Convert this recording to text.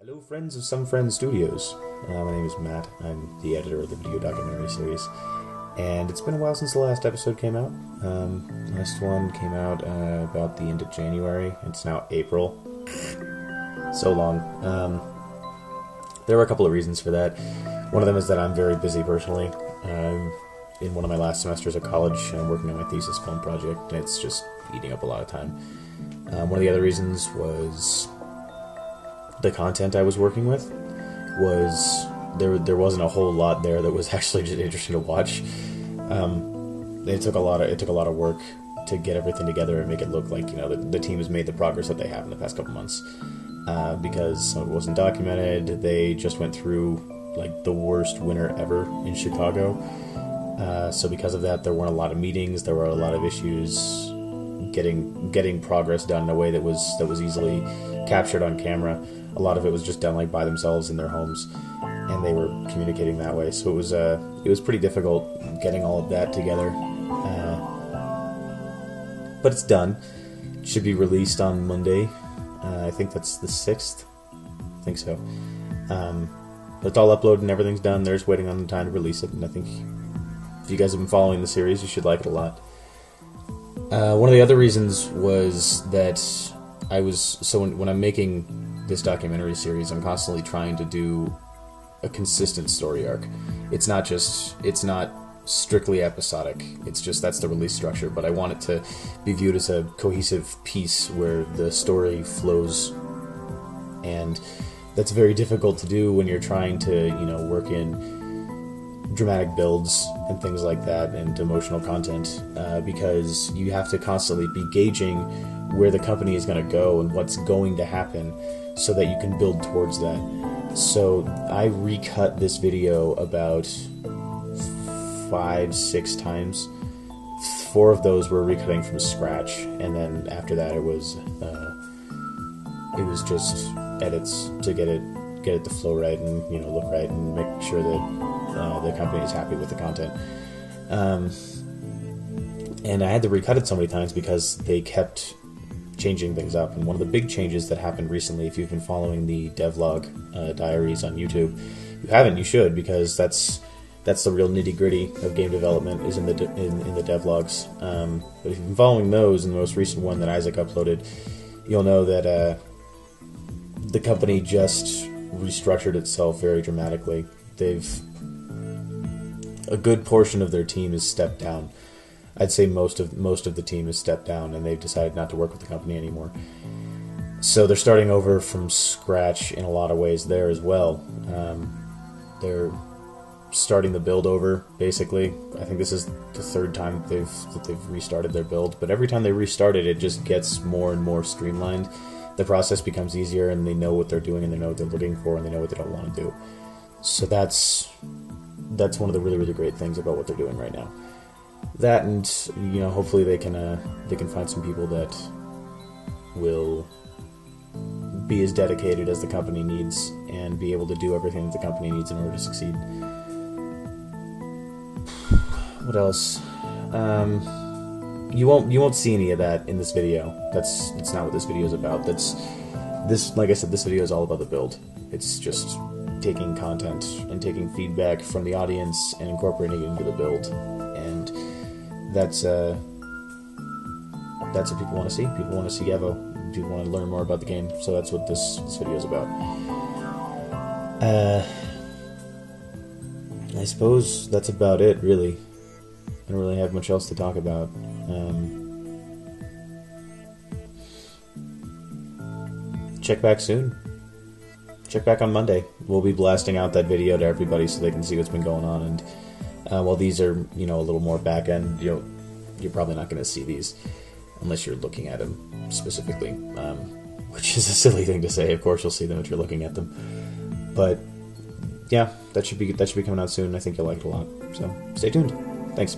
Hello, friends of SomeFriends Studios. My name is Matt. I'm the editor of the video documentary series, and it's been a while since the last episode came out. Last one came out about the end of January. It's now April. So long. There were a couple of reasons for that. One of them is that I'm very busy personally. I'm in one of my last semesters of college. I'm working on my thesis film project, and it's just eating up a lot of time. One of the other reasons was the content I was working with was there wasn't a whole lot there that was actually just interesting to watch. It took a lot of work to get everything together and make it look like the team has made the progress that they have in the past couple months. Because some of it wasn't documented. They just went through like the worst winter ever in Chicago. So because of that, there weren't a lot of meetings. There were a lot of issues getting progress done in a way that was easily captured on camera. A lot of it was just done like by themselves in their homes, and they were communicating that way. So it was pretty difficult getting all of that together. But it's done. It should be released on Monday. I think that's the 6th. I think so. But it's all uploaded and everything's done. They're just waiting on the time to release it, and I think if you guys have been following the series, you should like it a lot. One of the other reasons was that when I'm making this documentary series, I'm constantly trying to do a consistent story arc. It's not strictly episodic. It's just that's the release structure, but I want it to be viewed as a cohesive piece where the story flows, and that's very difficult to do when you're trying to work in dramatic builds and things like that and emotional content, because you have to constantly be gauging where the company is going to go and what's going to happen so that you can build towards that. So I recut this video about 5-6 times. 4 of those were recutting from scratch, and then after that it was just edits to get it to flow right and look right and make sure that the company is happy with the content. And I had to recut it so many times because they kept changing things up. And one of the big changes that happened recently, if you've been following the devlog diaries on YouTube, if you haven't, you should, because that's the real nitty-gritty of game development is in the devlogs. But if you've been following those, and the most recent one that Isaac uploaded, you'll know that the company just restructured itself very dramatically. A good portion of their team has stepped down. I'd say most of the team has stepped down, and they've decided not to work with the company anymore. So they're starting over from scratch in a lot of ways there as well. They're starting the build over, basically. I think this is the 3rd time that they've restarted their build, but every time they restart it, it just gets more and more streamlined. The process becomes easier, and they know what they're doing, and they know what they're looking for, and they know what they don't want to do. So that's one of the really, really great things about what they're doing right now. That, and hopefully they can find some people that will be as dedicated as the company needs and be able to do everything that the company needs in order to succeed. What else? You won't see any of that in this video. It's not what this video is about. Like I said, this video is all about the build. It's just taking content and taking feedback from the audience and incorporating it into the build, and that's what people want to see. People want to see Evo. People want to learn more about the game. So that's what this video is about. I suppose that's about it, really. I don't really have much else to talk about. Check back soon. Check back on Monday. We'll be blasting out that video to everybody so they can see what's been going on. And while these are, a little more back end, you're probably not going to see these unless you're looking at them specifically, which is a silly thing to say. Of course, you'll see them if you're looking at them. But yeah, that should be coming out soon. I think you'll like it a lot. So stay tuned. Thanks.